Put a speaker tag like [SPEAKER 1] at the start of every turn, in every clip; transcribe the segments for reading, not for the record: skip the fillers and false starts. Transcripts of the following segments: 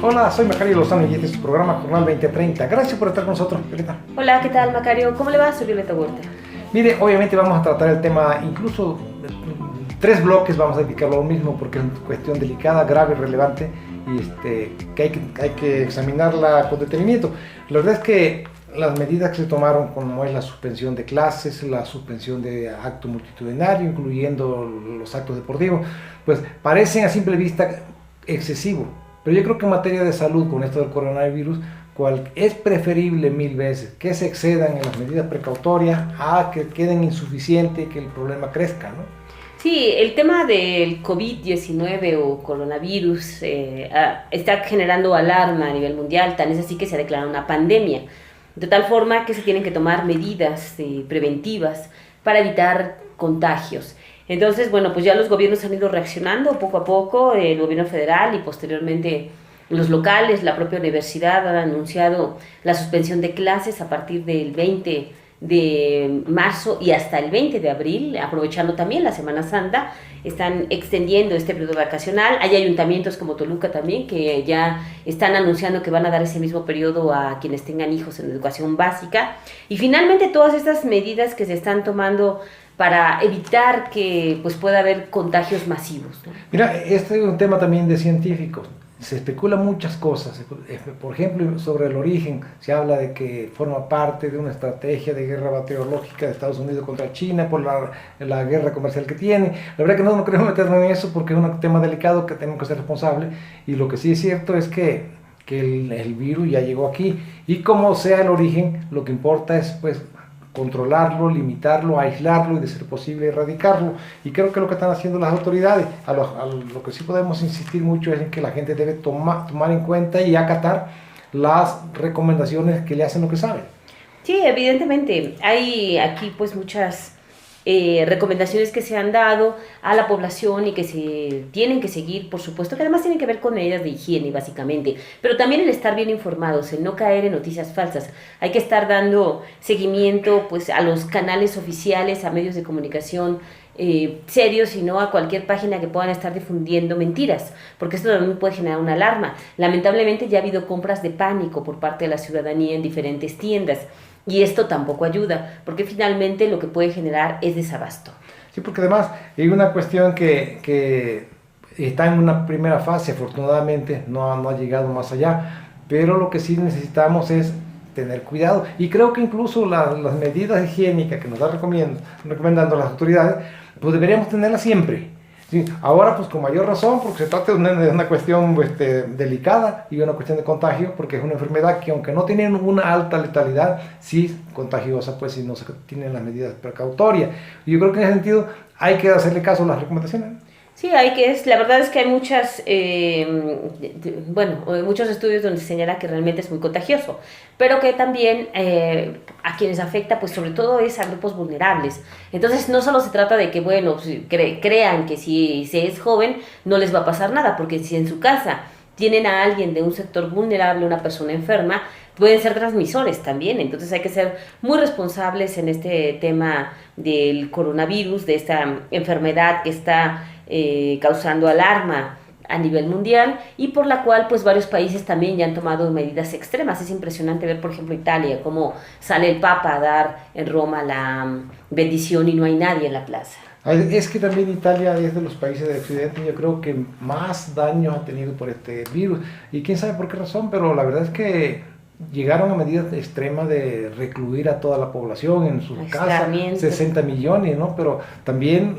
[SPEAKER 1] Hola, soy Macario Lozano y este es su programa Jornal 2030. Gracias por estar con nosotros, Violeta.
[SPEAKER 2] Hola, ¿qué tal, Macario? ¿Cómo le va? Soy Violeta Huerta.
[SPEAKER 1] Mire, obviamente vamos a tratar el tema, incluso 3 bloques vamos a dedicarlo a lo mismo porque es una cuestión delicada, grave, relevante y que hay que examinarla con detenimiento. La verdad es que las medidas que se tomaron, como es la suspensión de clases, la suspensión de acto multitudinario, incluyendo los actos deportivos, pues parecen a simple vista excesivos. Pero yo creo que en materia de salud, con esto del coronavirus, es preferible 1000 veces que se excedan en las medidas precautorias a que queden insuficientes y que el problema crezca, ¿no?
[SPEAKER 2] Sí, el tema del COVID-19 o coronavirus está generando alarma a nivel mundial, tan es así que se ha declarado una pandemia, de tal forma que se tienen que tomar medidas preventivas para evitar contagios. Entonces, bueno, pues ya los gobiernos han ido reaccionando poco a poco, el gobierno federal y posteriormente los locales, la propia universidad han anunciado la suspensión de clases a partir del 20 de marzo y hasta el 20 de abril, aprovechando también la Semana Santa, están extendiendo este periodo vacacional. Hay ayuntamientos como Toluca también que ya están anunciando que van a dar ese mismo periodo a quienes tengan hijos en educación básica. Y finalmente todas estas medidas que se están tomando para evitar que pues, pueda haber contagios masivos, ¿no?
[SPEAKER 1] Mira, este es un tema también de científicos. Se especula muchas cosas, por ejemplo, sobre el origen, se habla de que forma parte de una estrategia de guerra bacteriológica de Estados Unidos contra China por la guerra comercial que tiene. La verdad que no queremos meternos en eso porque es un tema delicado que tenemos que ser responsables, y lo que sí es cierto es que el virus ya llegó aquí, y como sea el origen, lo que importa es pues controlarlo, limitarlo, aislarlo y de ser posible erradicarlo. Y creo que lo que están haciendo las autoridades, a lo que sí podemos insistir mucho es en que la gente debe tomar en cuenta y acatar las recomendaciones que le hacen lo que saben.
[SPEAKER 2] Sí, evidentemente, hay aquí pues muchas recomendaciones que se han dado a la población y que se tienen que seguir, por supuesto, que además tienen que ver con medidas de higiene básicamente, pero también el estar bien informados, el no caer en noticias falsas. Hay que estar dando seguimiento pues a los canales oficiales, a medios de comunicación serios, y no a cualquier página que puedan estar difundiendo mentiras, porque esto también puede generar una alarma. Lamentablemente ya ha habido compras de pánico por parte de la ciudadanía en diferentes tiendas, y esto tampoco ayuda, porque finalmente lo que puede generar es desabasto.
[SPEAKER 1] Sí, porque además hay una cuestión que está en una primera fase, afortunadamente no ha llegado más allá, pero lo que sí necesitamos es tener cuidado, y creo que incluso las medidas higiénicas que nos están recomendando las autoridades, pues deberíamos tenerlas siempre. Sí, ahora pues con mayor razón, porque se trata de una cuestión delicada y una cuestión de contagio, porque es una enfermedad que aunque no tiene una alta letalidad, sí es contagiosa, pues si no se tienen las medidas precautorias. Y yo creo que en ese sentido hay que hacerle caso a las recomendaciones.
[SPEAKER 2] Sí, la verdad es que hay muchos estudios donde se señala que realmente es muy contagioso, pero que también a quienes afecta, pues sobre todo es a grupos vulnerables. Entonces no solo se trata de que, bueno, crean que si se es joven no les va a pasar nada, porque si en su casa tienen a alguien de un sector vulnerable, una persona enferma, pueden ser transmisores también. Entonces hay que ser muy responsables en este tema del coronavirus, de esta enfermedad que está causando alarma a nivel mundial y por la cual pues varios países también ya han tomado medidas extremas. Es impresionante ver, por ejemplo, Italia, cómo sale el Papa a dar en Roma la bendición y no hay nadie en la plaza.
[SPEAKER 1] Es que también Italia es de los países del occidente, yo creo que más daño ha tenido por este virus, y quién sabe por qué razón, pero la verdad es que llegaron a medidas extremas de recluir a toda la población en sus casas, 60 millones, ¿no? Pero también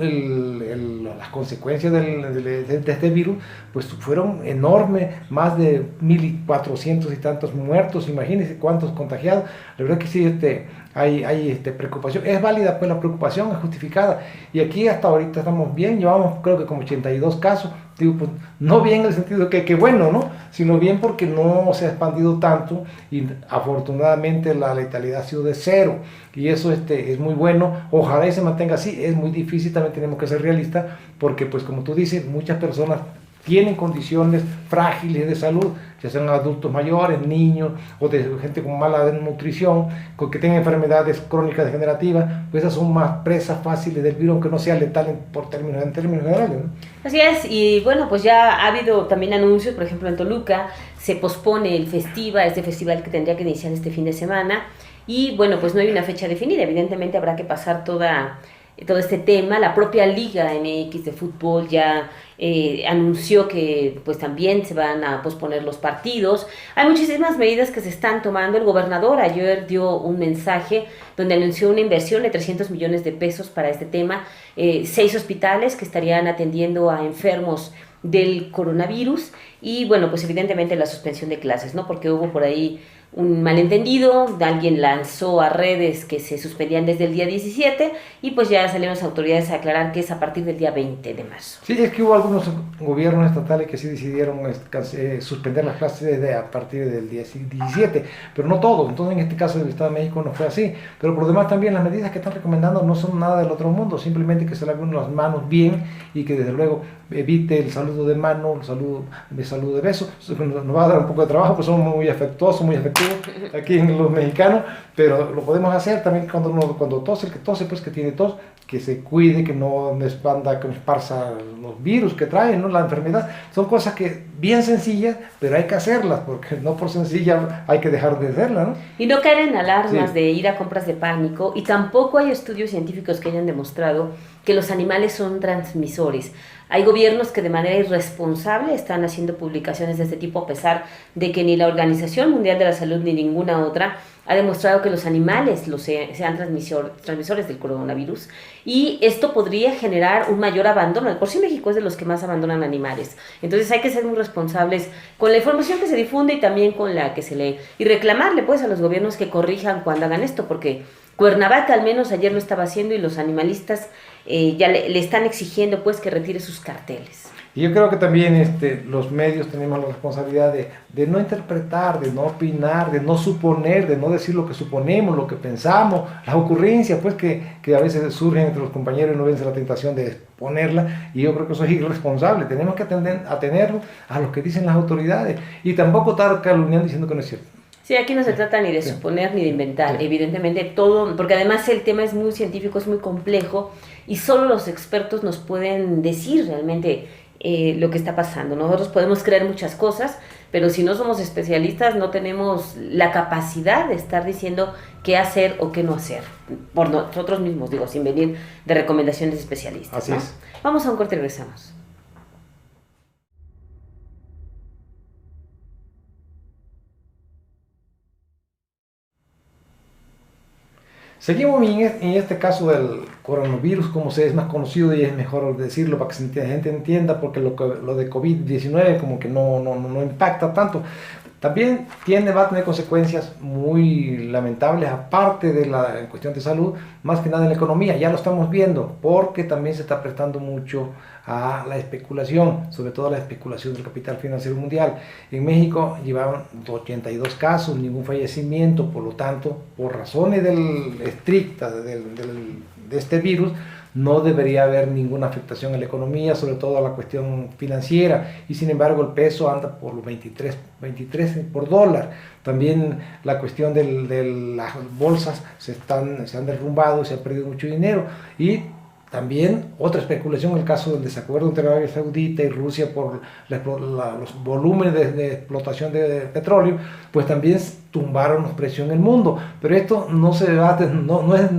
[SPEAKER 1] las consecuencias de este virus pues fueron enormes, más de 1400 y tantos muertos, imagínense cuántos contagiados. La verdad que sí, hay preocupación, es válida, pues la preocupación es justificada, y aquí hasta ahorita estamos bien, llevamos creo que como 82 casos, digo, pues, no bien en el sentido que bueno, ¿no? Sino bien porque no se ha expandido tanto y afortunadamente la letalidad ha sido de 0, y eso es muy bueno. Ojalá y se mantenga así. Es muy difícil, también tenemos que ser realistas, porque pues como tú dices, muchas personas tienen condiciones frágiles de salud, ya sean adultos mayores, niños o de gente con mala nutrición, con que tengan enfermedades crónicas degenerativas, pues esas son más presas fáciles del virus, aunque no sea letal en términos generales, ¿no?
[SPEAKER 2] Así es, y bueno, pues ya ha habido también anuncios, por ejemplo en Toluca se pospone el este festival que tendría que iniciar este fin de semana, y bueno, pues no hay una fecha definida, evidentemente habrá que pasar todo este tema. La propia Liga MX de fútbol ya anunció que pues también se van a posponer los partidos. Hay muchísimas medidas que se están tomando. El gobernador ayer dio un mensaje donde anunció una inversión de 300 millones de pesos para este tema, 6 hospitales que estarían atendiendo a enfermos del coronavirus y bueno, pues evidentemente la suspensión de clases, ¿no? Porque hubo por ahí un malentendido, alguien lanzó a redes que se suspendían desde el día 17 y pues ya salieron las autoridades a aclarar que es a partir del día 20 de marzo.
[SPEAKER 1] Sí, es que hubo algunos gobiernos estatales que sí decidieron suspender las clases a partir del día 17, pero no todos. Entonces en este caso del Estado de México no fue así, pero por lo demás también las medidas que están recomendando no son nada del otro mundo, simplemente que se laven las manos bien y que desde luego evite el saludo de mano, el saludo de beso. Nos va a dar un poco de trabajo, pues somos muy afectuosos, muy afectivos aquí en los mexicanos, pero lo podemos hacer también cuando tose, el que tose, pues que tiene tos, que se cuide, que no expanda, que no esparza los virus que traen, ¿no? La enfermedad. Son cosas que bien sencillas, pero hay que hacerlas, porque no por sencilla hay que dejar de hacerlas, ¿no?
[SPEAKER 2] Y no caer en alarmas de ir a compras de pánico, y tampoco hay estudios científicos que hayan demostrado que los animales son transmisores. Hay gobiernos que de manera irresponsable están haciendo publicaciones de este tipo, a pesar de que ni la Organización Mundial de la Salud ni ninguna otra ha demostrado que los animales sean transmisores del coronavirus, y esto podría generar un mayor abandono. Por sí México es de los que más abandonan animales, entonces hay que ser muy responsables con la información que se difunde y también con la que se lee, y reclamarle pues a los gobiernos que corrijan cuando hagan esto, porque Cuernavaca al menos ayer lo estaba haciendo y los animalistas ya le están exigiendo pues que retire sus carteles.
[SPEAKER 1] Y yo creo que también los medios tenemos la responsabilidad de no interpretar, de no opinar, de no suponer, de no decir lo que suponemos, lo que pensamos, las ocurrencias pues que a veces surgen entre los compañeros y no vence la tentación de exponerla, y yo creo que eso es irresponsable. Tenemos que atenerlo a lo que dicen las autoridades y tampoco estar calumniando diciendo que no es cierto.
[SPEAKER 2] Sí, aquí no se trata ni de suponer ni de inventar, evidentemente todo, porque además el tema es muy científico, es muy complejo y solo los expertos nos pueden decir realmente lo que está pasando. Nosotros podemos creer muchas cosas, pero si no somos especialistas no tenemos la capacidad de estar diciendo qué hacer o qué no hacer, por nosotros mismos, digo, sin venir de recomendaciones de especialistas.
[SPEAKER 1] Así es.
[SPEAKER 2] Vamos a un corte y regresamos.
[SPEAKER 1] Seguimos en este caso del coronavirus, como se es más conocido y es mejor decirlo para que la gente entienda, porque lo de COVID-19 como que no impacta tanto. También va a tener consecuencias muy lamentables, aparte de en cuestión de salud, más que nada en la economía. Ya lo estamos viendo, porque también se está prestando mucho a la especulación, sobre todo a la especulación del capital financiero mundial. En México llevaban 82 casos, ningún fallecimiento, por lo tanto, por razones estrictas de este virus, no debería haber ninguna afectación en la economía, sobre todo a la cuestión financiera, y sin embargo el peso anda por los 23 por dólar. También la cuestión de las bolsas se han derrumbado, se ha perdido mucho dinero, y también otra especulación en el caso del desacuerdo entre Arabia Saudita y Rusia por los volúmenes de explotación de petróleo, pues también tumbaron los precios en el mundo. Pero esto no es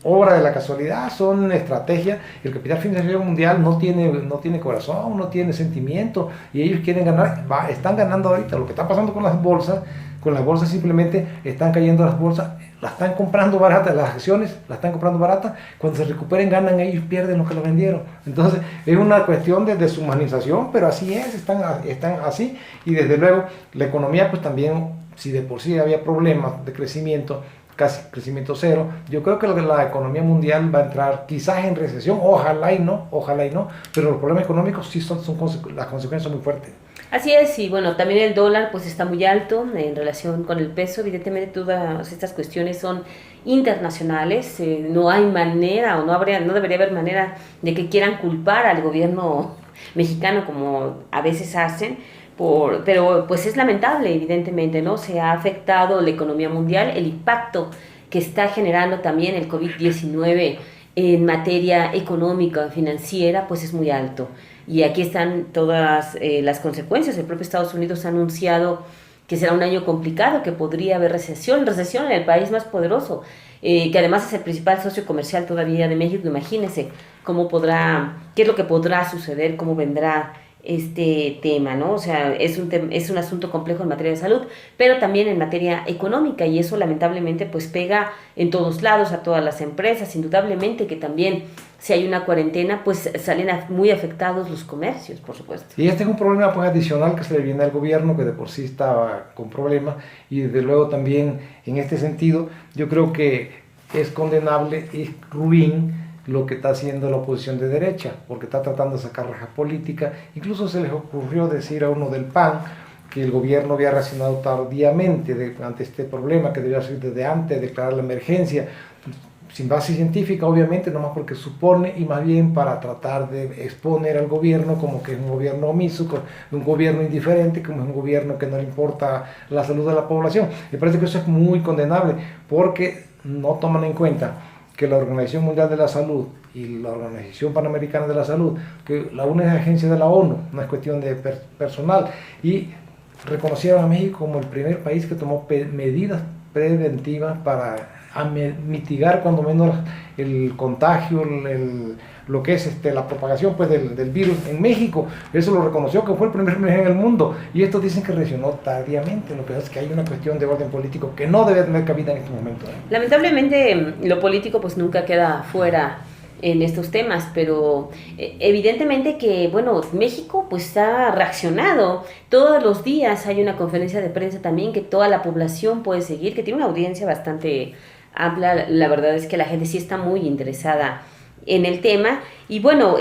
[SPEAKER 1] obra de la casualidad, son estrategias. El capital financiero mundial no tiene corazón, no tiene sentimiento, y ellos quieren ganar. Están ganando ahorita. Lo que está pasando con las bolsas simplemente están cayendo las bolsas, las están comprando baratas, las acciones las están comprando baratas, cuando se recuperen ganan, ellos pierden lo que lo vendieron. Entonces es una cuestión de deshumanización, pero así es, están así. Y desde luego la economía pues también, si de por sí había problemas de crecimiento, casi crecimiento cero, yo creo que la economía mundial va a entrar quizás en recesión, ojalá y no, pero los problemas económicos sí las consecuencias son muy fuertes.
[SPEAKER 2] Así es, y bueno, también el dólar pues está muy alto en relación con el peso. Evidentemente todas estas cuestiones son internacionales, no hay manera o no debería haber manera de que quieran culpar al gobierno mexicano como a veces hacen, pero pues es lamentable, evidentemente, ¿no? Se ha afectado la economía mundial, el impacto que está generando también el COVID-19 en materia económica, financiera, pues es muy alto. Y aquí están todas las consecuencias. El propio Estados Unidos ha anunciado que será un año complicado, que podría haber recesión en el país más poderoso, que además es el principal socio comercial todavía de México. Imagínense qué es lo que podrá suceder, cómo vendrá este tema, ¿no? O sea, es un asunto complejo en materia de salud, pero también en materia económica, y eso lamentablemente pues pega en todos lados a todas las empresas. Indudablemente que también si hay una cuarentena pues salen muy afectados los comercios, por supuesto.
[SPEAKER 1] Y este es un problema pues adicional que se le viene al gobierno, que de por sí estaba con problemas, y desde luego también en este sentido yo creo que es condenable y ruin lo que está haciendo la oposición de derecha, porque está tratando de sacar raja política. Incluso se les ocurrió decir a uno del PAN que el gobierno había reaccionado tardíamente ante este problema, que debía ser desde antes, declarar la emergencia, sin base científica obviamente, nomás porque supone, y más bien para tratar de exponer al gobierno como que es un gobierno omiso, un gobierno indiferente, como es un gobierno que no le importa la salud de la población. Me parece que eso es muy condenable, porque no toman en cuenta que la Organización Mundial de la Salud y la Organización Panamericana de la Salud, que la una es agencia de la ONU, no es cuestión de personal, y reconocieron a México como el primer país que tomó medidas preventivas para mitigar cuando menos el contagio, lo que es la propagación pues, del virus en México. Eso lo reconoció, que fue el primer país en el mundo, y estos dicen que reaccionó tardíamente. Lo que pasa es que hay una cuestión de orden político que no debe tener cabida en este momento.
[SPEAKER 2] Lamentablemente lo político pues nunca queda fuera en estos temas, pero evidentemente que, bueno, México pues ha reaccionado. Todos los días hay una conferencia de prensa también que toda la población puede seguir, que tiene una audiencia bastante amplia. La verdad es que la gente sí está muy interesada en el tema, y bueno,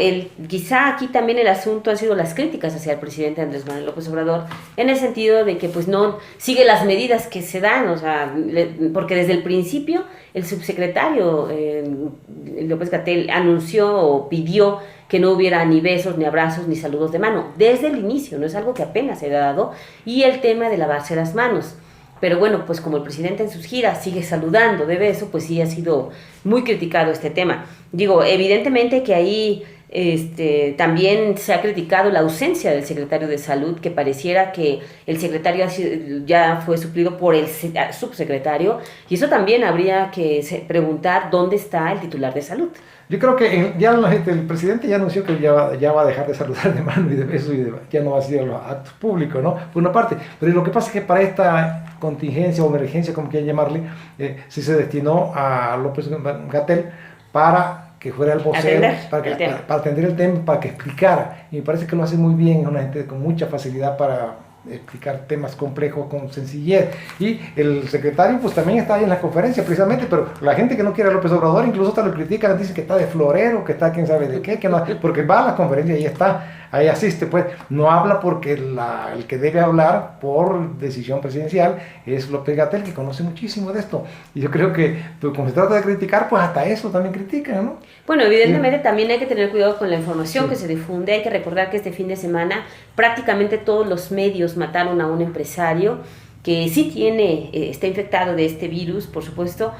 [SPEAKER 2] quizá aquí también el asunto han sido las críticas hacia el presidente Andrés Manuel López Obrador, en el sentido de que pues no sigue las medidas que se dan, o sea, porque desde el principio el subsecretario López-Gatell anunció o pidió que no hubiera ni besos, ni abrazos, ni saludos de mano, desde el inicio, no es algo que apenas se ha dado, y el tema de lavarse las manos. Pero bueno, pues como el presidente en sus giras sigue saludando de beso, pues sí ha sido muy criticado este tema. Digo, evidentemente que ahí también se ha criticado la ausencia del secretario de Salud, que pareciera que el secretario ya fue suplido por el subsecretario, y eso también habría que preguntar dónde está el titular de Salud.
[SPEAKER 1] Yo creo que el presidente ya anunció que ya va a dejar de saludar de mano y de beso, y ya no va a ser los actos públicos, ¿no? Por una parte. Pero lo que pasa es que para esta contingencia o emergencia, como quieran llamarle, sí se destinó a López-Gatell para que fuera el vocero, para atender el tema, para que explicara. Y me parece que lo hace muy bien, es una gente con mucha facilidad para explicar temas complejos con sencillez. Y el secretario pues también está ahí en la conferencia precisamente, pero la gente que no quiere a López Obrador incluso hasta lo critica, dice que está de florero, que está quién sabe de qué, que no, porque va a la conferencia y ahí asiste, pues no habla porque el que debe hablar por decisión presidencial es López-Gatell, que conoce muchísimo de esto. Y yo creo que pues, como se trata de criticar, pues hasta eso también critican, ¿no?
[SPEAKER 2] Bueno, evidentemente también hay que tener cuidado con la información que se difunde. Hay que recordar que este fin de semana prácticamente todos los medios mataron a un empresario que sí está infectado de este virus, por supuesto,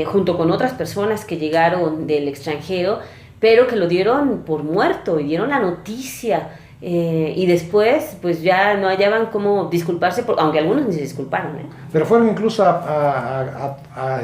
[SPEAKER 2] junto con otras personas que llegaron del extranjero, pero que lo dieron por muerto y dieron la noticia, y después pues ya no hallaban cómo disculparse, aunque algunos ni se disculparon, ¿eh?
[SPEAKER 1] Pero fueron incluso a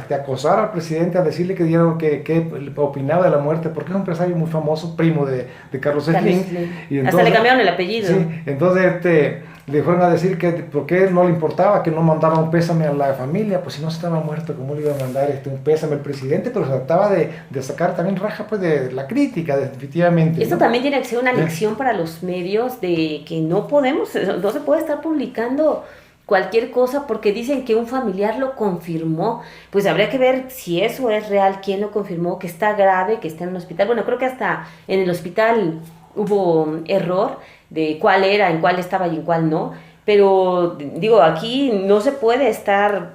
[SPEAKER 1] acosar al presidente, a decirle que opinaba de la muerte, porque es un empresario muy famoso, primo de Carlos Slim. Y entonces,
[SPEAKER 2] hasta le cambiaron el apellido.
[SPEAKER 1] Sí, entonces le fueron a decir que por qué no le importaba, que no mandaba un pésame a la familia, pues si no estaba muerto, ¿cómo le iba a mandar un pésame al presidente? Pero se trataba de sacar también raja pues de la crítica, definitivamente.
[SPEAKER 2] Esto, ¿no? También tiene que ser una lección
[SPEAKER 1] ¿sí?
[SPEAKER 2] Para los medios de que no se puede estar publicando cualquier cosa porque dicen que un familiar lo confirmó. Pues habría que ver si eso es real, quién lo confirmó, que está grave, que está en el hospital. Bueno, creo que hasta en el hospital hubo error de cuál era, en cuál estaba y en cuál no, Pero digo, aquí no se puede estar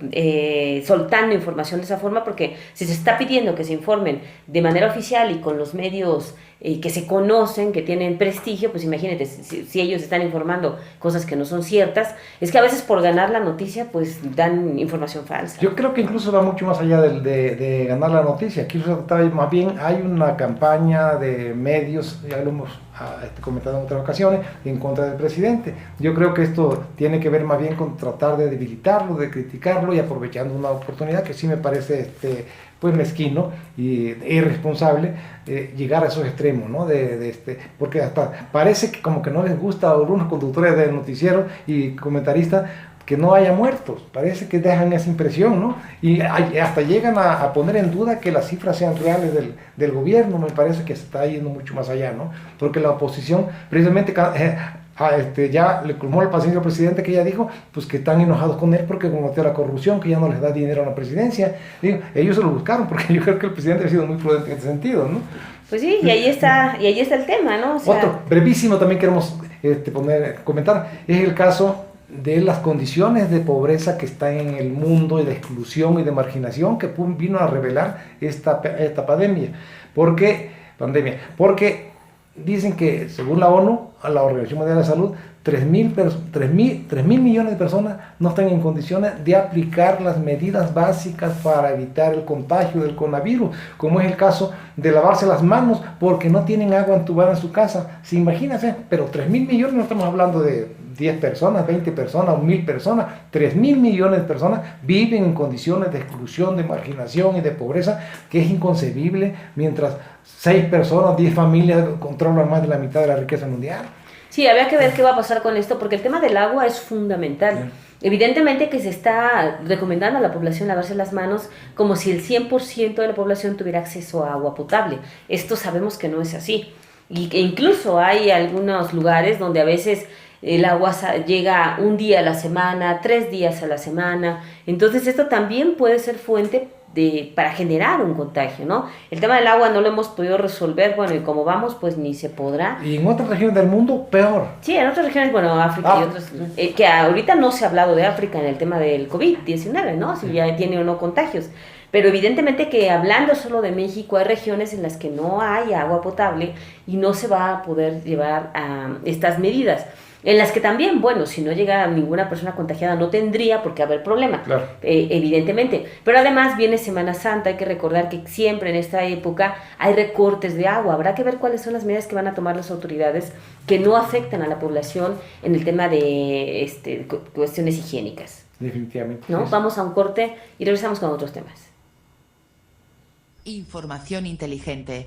[SPEAKER 2] soltando información de esa forma, porque si se está pidiendo que se informen de manera oficial y con los medios que se conocen, que tienen prestigio, pues imagínate, si ellos están informando cosas que no son ciertas, es que a veces por ganar la noticia, pues dan información falsa.
[SPEAKER 1] Yo creo que incluso va mucho más allá de ganar la noticia. Aquí se trata más bien, hay una campaña de medios, ya lo hemos comentado en otras ocasiones, en contra del presidente. Yo creo que esto tiene que ver más bien con tratar de debilitarlo, de criticarlo, y aprovechando una oportunidad que sí me parece pues mezquino y irresponsable llegar a esos extremos, ¿no? Porque hasta parece que como que no les gusta a algunos conductores de noticiero y comentaristas que no haya muertos, parece que dejan esa impresión, ¿no? Y hasta llegan a poner en duda que las cifras sean reales del gobierno. Me parece que se está yendo mucho más allá, ¿no? Porque la oposición precisamente ya le colmó la paciencia al presidente, que ya dijo pues que están enojados con él porque combatió la corrupción, que ya no les da dinero a la presidencia. Digo, ellos se lo buscaron, porque yo creo que el presidente ha sido muy prudente en ese sentido, ¿no?
[SPEAKER 2] Pues sí, y ahí está el tema, ¿no? O sea,
[SPEAKER 1] otro brevísimo también queremos comentar, es el caso de las condiciones de pobreza que están en el mundo, y de exclusión y de marginación que vino a revelar esta pandemia. Porque dicen que, según la ONU, a la Organización Mundial de la Salud, 3.000 millones de personas no están en condiciones de aplicar las medidas básicas para evitar el contagio del coronavirus, como es el caso de lavarse las manos porque no tienen agua entubada en su casa. ¿Se imagínense? Pero 3.000 millones, no estamos hablando de 10 personas, 20 personas o 1.000 personas. 3.000 millones de personas viven en condiciones de exclusión, de marginación y de pobreza, que es inconcebible, mientras 6 personas, 10 familias controlan más de la mitad de la riqueza mundial.
[SPEAKER 2] Sí, habría que ver qué va a pasar con esto, porque el tema del agua es fundamental. Evidentemente que se está recomendando a la población lavarse las manos como si el 100% de la población tuviera acceso a agua potable. Esto sabemos que no es así. Y que incluso hay algunos lugares donde a veces el agua llega un día a la semana, 3 días a la semana. Entonces esto también puede ser fuente para generar un contagio, ¿no? El tema del agua no lo hemos podido resolver, bueno, y como vamos, pues ni se podrá.
[SPEAKER 1] Y en otras regiones del mundo, peor.
[SPEAKER 2] Sí, en otras regiones, bueno, África y otros, que ahorita no se ha hablado de África en el tema del COVID-19, ¿no? Si ya tiene o no contagios. Pero evidentemente que hablando solo de México, hay regiones en las que no hay agua potable y no se va a poder llevar a estas medidas. En las que también, bueno, si no llega ninguna persona contagiada no tendría por qué haber problema,
[SPEAKER 1] claro.
[SPEAKER 2] Evidentemente. Pero además viene Semana Santa, hay que recordar que siempre en esta época hay recortes de agua. Habrá que ver cuáles son las medidas que van a tomar las autoridades que no afectan a la población en el tema de cuestiones higiénicas.
[SPEAKER 1] Definitivamente.
[SPEAKER 2] ¿No? Vamos a un corte y regresamos con otros temas.
[SPEAKER 3] Información inteligente.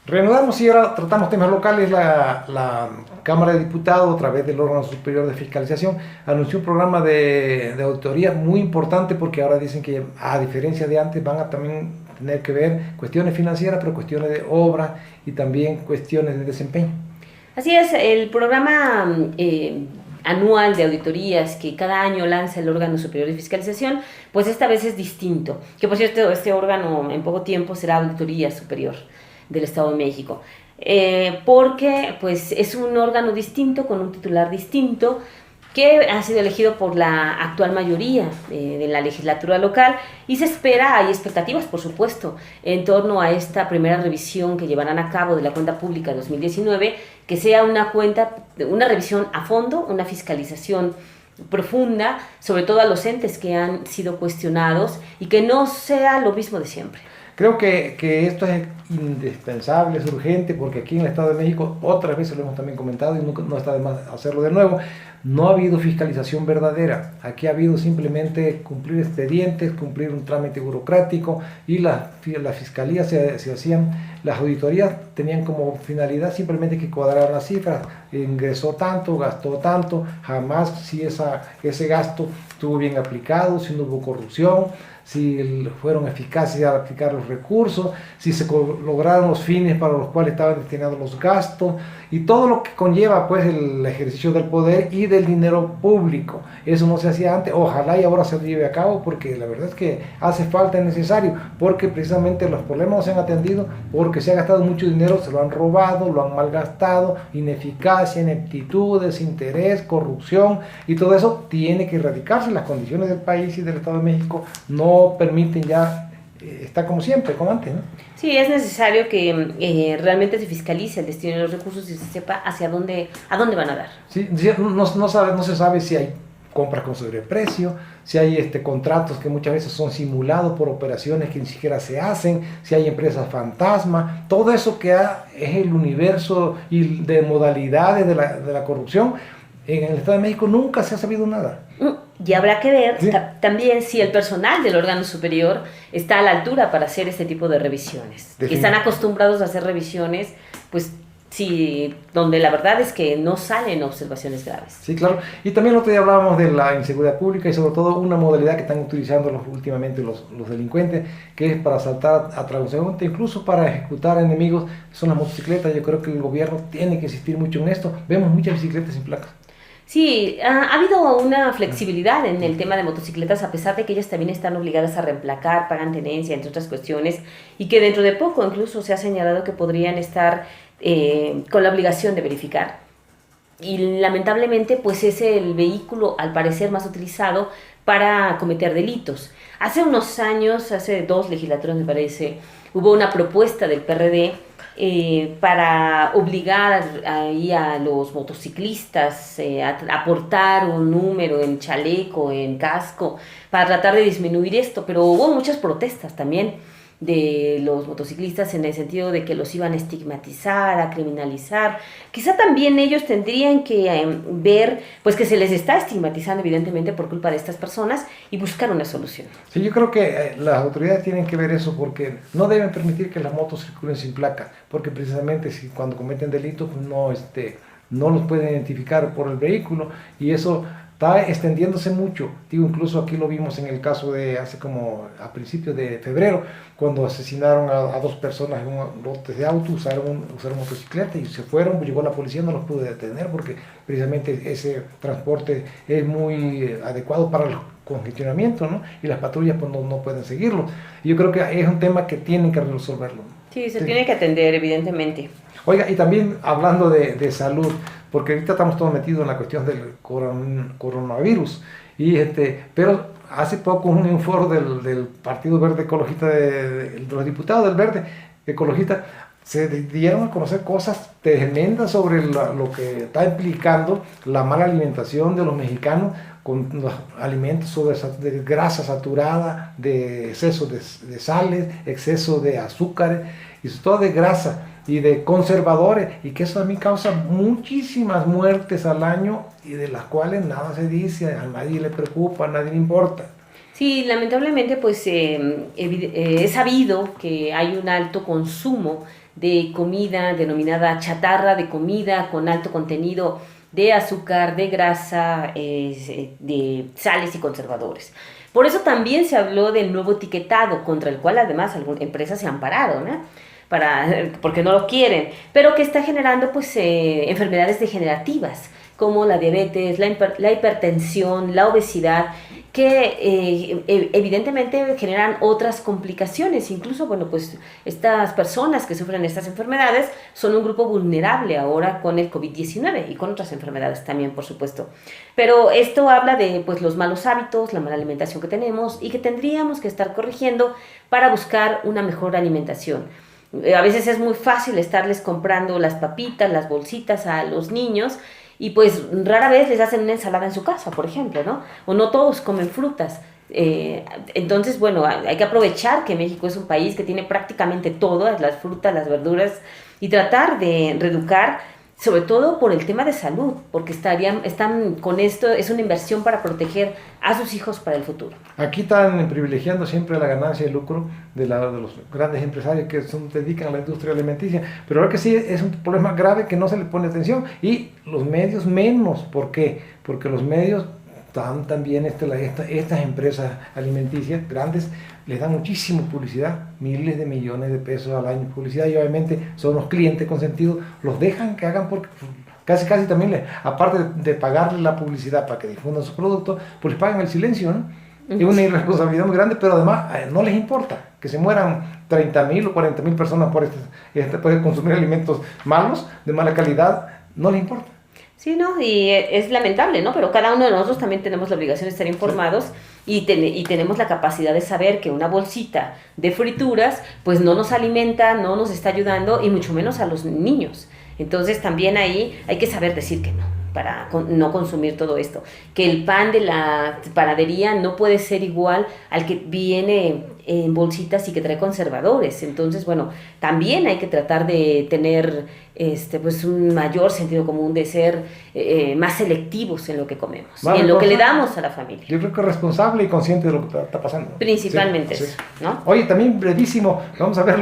[SPEAKER 1] Reanudamos y ahora tratamos temas locales. La Cámara de Diputados, a través del órgano superior de fiscalización, anunció un programa de auditoría muy importante, porque ahora dicen que, a diferencia de antes, van a también tener que ver cuestiones financieras, pero cuestiones de obra y también cuestiones de desempeño.
[SPEAKER 2] Así es, el programa anual de auditorías que cada año lanza el órgano superior de fiscalización, pues esta vez es distinto. Que por cierto, este órgano en poco tiempo será Auditoría Superior del Estado de México, porque pues es un órgano distinto, con un titular distinto, que ha sido elegido por la actual mayoría de la legislatura local, y se espera, hay expectativas por supuesto, en torno a esta primera revisión que llevarán a cabo de la cuenta pública 2019, que sea una revisión a fondo, una fiscalización profunda, sobre todo a los entes que han sido cuestionados, y que no sea lo mismo de siempre.
[SPEAKER 1] Creo que esto es indispensable, es urgente, porque aquí en el Estado de México, otras veces lo hemos también comentado y no está de más hacerlo de nuevo, no ha habido fiscalización verdadera. Aquí ha habido simplemente cumplir expedientes, cumplir un trámite burocrático, y la fiscalía se hacían, las auditorías tenían como finalidad simplemente que cuadraran las cifras, ingresó tanto, gastó tanto, jamás si ese gasto estuvo bien aplicado, si no hubo corrupción, si fueron eficaces al aplicar los recursos, si se lograron los fines para los cuales estaban destinados los gastos, y todo lo que conlleva pues el ejercicio del poder y pide el dinero público. Eso no se hacía antes, ojalá y ahora se lleve a cabo, porque la verdad es que hace falta, es necesario, porque precisamente los problemas no se han atendido, porque se ha gastado mucho dinero, se lo han robado, lo han malgastado, ineficacia, ineptitud, desinterés, corrupción, y todo eso tiene que erradicarse. Las condiciones del país y del Estado de México no permiten ya estar como siempre, como antes, ¿no?
[SPEAKER 2] Sí, es necesario que realmente se fiscalice el destino de los recursos y se sepa a dónde van a dar.
[SPEAKER 1] Sí, no se sabe si hay compras con sobreprecio, si hay contratos que muchas veces son simulados por operaciones que ni siquiera se hacen, si hay empresas fantasma, todo eso que es el universo y de modalidades de la corrupción. En el Estado de México nunca se ha sabido nada.
[SPEAKER 2] Y habrá que ver
[SPEAKER 1] ¿sí?
[SPEAKER 2] También si el personal del órgano superior está a la altura para hacer este tipo de revisiones. Que están acostumbrados a hacer revisiones, pues sí, donde la verdad es que no salen observaciones graves.
[SPEAKER 1] Sí, claro. Y también el otro día hablábamos de la inseguridad pública y sobre todo una modalidad que están utilizando últimamente los delincuentes, que es para asaltar a transeúnte, incluso para ejecutar enemigos, son las motocicletas. Yo creo que el gobierno tiene que insistir mucho en esto. Vemos muchas bicicletas sin placas.
[SPEAKER 2] Sí, ha habido una flexibilidad en el tema de motocicletas, a pesar de que ellas también están obligadas a reemplacar, pagan tenencia, entre otras cuestiones, y que dentro de poco incluso se ha señalado que podrían estar con la obligación de verificar. Y lamentablemente pues es el vehículo al parecer más utilizado para cometer delitos. Hace unos años, hace 2 legislaturas me parece, hubo una propuesta del PRD para obligar a los motociclistas a aportar un número en chaleco, en casco, para tratar de disminuir esto, pero hubo muchas protestas también de los motociclistas en el sentido de que los iban a estigmatizar, a criminalizar. Quizá también ellos tendrían que ver pues que se les está estigmatizando evidentemente por culpa de estas personas y buscar una solución.
[SPEAKER 1] Sí, yo creo que las autoridades tienen que ver eso, porque no deben permitir que las motos circulen sin placa, porque precisamente si cuando cometen delitos pues no los pueden identificar por el vehículo, y eso está extendiéndose mucho. Digo, incluso aquí lo vimos en el caso de hace como a principios de febrero, cuando asesinaron a 2 personas en un lote de auto, usaron motocicleta y se fueron, llegó la policía, no los pudo detener porque precisamente ese transporte es muy adecuado para el congestionamiento, ¿no? Y las patrullas pues no pueden seguirlo. Y yo creo que es un tema que tienen que resolverlo.
[SPEAKER 2] Sí, se tiene que atender, evidentemente.
[SPEAKER 1] Oiga, y también hablando de salud, porque ahorita estamos todos metidos en la cuestión del coronavirus, pero hace poco un informe del Partido Verde Ecologista, de los diputados del Verde Ecologista, se dieron a conocer cosas tremendas sobre lo que está implicando la mala alimentación de los mexicanos, con los alimentos de grasa saturada, de exceso de sales, exceso de azúcares, y sobre todo de grasa y de conservadores, y que eso a mí causa muchísimas muertes al año, y de las cuales nada se dice, a nadie le preocupa, a nadie le importa.
[SPEAKER 2] Sí, lamentablemente pues es sabido que hay un alto consumo de comida denominada chatarra, de comida con alto contenido de azúcar, de grasa, de sales y conservadores. Por eso también se habló del nuevo etiquetado, contra el cual además algunas empresas se ampararon, ¿no? Porque no lo quieren, pero que está generando pues enfermedades degenerativas como la diabetes, la hipertensión, la obesidad, que evidentemente generan otras complicaciones. Incluso, bueno, pues estas personas que sufren estas enfermedades son un grupo vulnerable ahora con el COVID-19 y con otras enfermedades también, por supuesto. Pero esto habla de pues los malos hábitos, la mala alimentación que tenemos y que tendríamos que estar corrigiendo para buscar una mejor alimentación. A veces es muy fácil estarles comprando las papitas, las bolsitas a los niños, y pues rara vez les hacen una ensalada en su casa, por ejemplo, ¿no? O no todos comen frutas. Entonces, bueno, hay que aprovechar que México es un país que tiene prácticamente todas las frutas, las verduras, y tratar de reeducar, sobre todo por el tema de salud, porque están con esto, es una inversión para proteger a sus hijos para el futuro.
[SPEAKER 1] Aquí están privilegiando siempre la ganancia y el lucro de los grandes empresarios que se dedican a la industria alimenticia, pero ahora que sí es un problema grave que no se le pone atención, y los medios menos. ¿Por qué? Porque los medios también estas empresas alimenticias grandes les dan muchísima publicidad, miles de millones de pesos al año en publicidad, y obviamente son los clientes consentidos, los dejan que hagan porque Casi también, aparte de pagarle la publicidad para que difundan su producto, pues les pagan el silencio, ¿no? Es una irresponsabilidad muy grande, pero además no les importa que se mueran 30.000 o 40.000 personas por consumir alimentos malos, de mala calidad, no les importa.
[SPEAKER 2] Sí, ¿no? Y es lamentable, ¿no? Pero cada uno de nosotros también tenemos la obligación de estar informados y tenemos la capacidad de saber que una bolsita de frituras, pues no nos alimenta, no nos está ayudando y mucho menos a los niños. Entonces también ahí hay que saber decir que no, para no consumir todo esto. Que el pan de la panadería no puede ser igual al que viene en bolsitas y que trae conservadores. Entonces, bueno, también hay que tratar de tener pues un mayor sentido común, de ser más selectivos en lo que comemos, y en lo que le damos a la familia.
[SPEAKER 1] Yo creo que responsable y consciente de lo que está pasando.
[SPEAKER 2] Principalmente eso, ¿no?
[SPEAKER 1] Oye, también brevísimo, vamos a ver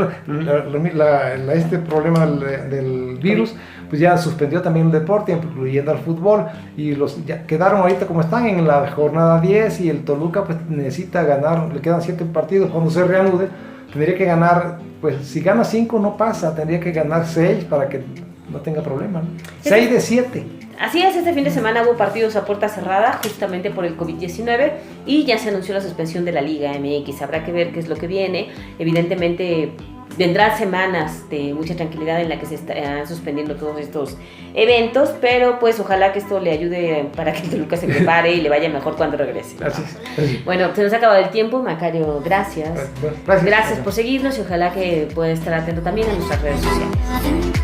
[SPEAKER 1] este problema del virus, pues ya suspendió también el deporte, incluyendo el fútbol, y ya quedaron ahorita como están en la jornada 10, y el Toluca pues necesita ganar, le quedan 7 partidos, cuando se reanude, tendría que ganar, pues si gana 5 no pasa, tendría que ganar 6 para que no tenga problema, ¿no? 6 de 7.
[SPEAKER 2] Así es, este fin de semana hubo partidos a puerta cerrada justamente por el COVID-19 y ya se anunció la suspensión de la Liga MX. Habrá que ver qué es lo que viene. Evidentemente vendrán semanas de mucha tranquilidad en la que se están suspendiendo todos estos eventos, pero pues ojalá que esto le ayude para que el Toluca se prepare y le vaya mejor cuando regrese.
[SPEAKER 1] Gracias.
[SPEAKER 2] Bueno, se nos ha acabado el tiempo, Macario, gracias.
[SPEAKER 1] Gracias
[SPEAKER 2] Por seguirnos y ojalá que pueda estar atento también a nuestras redes sociales.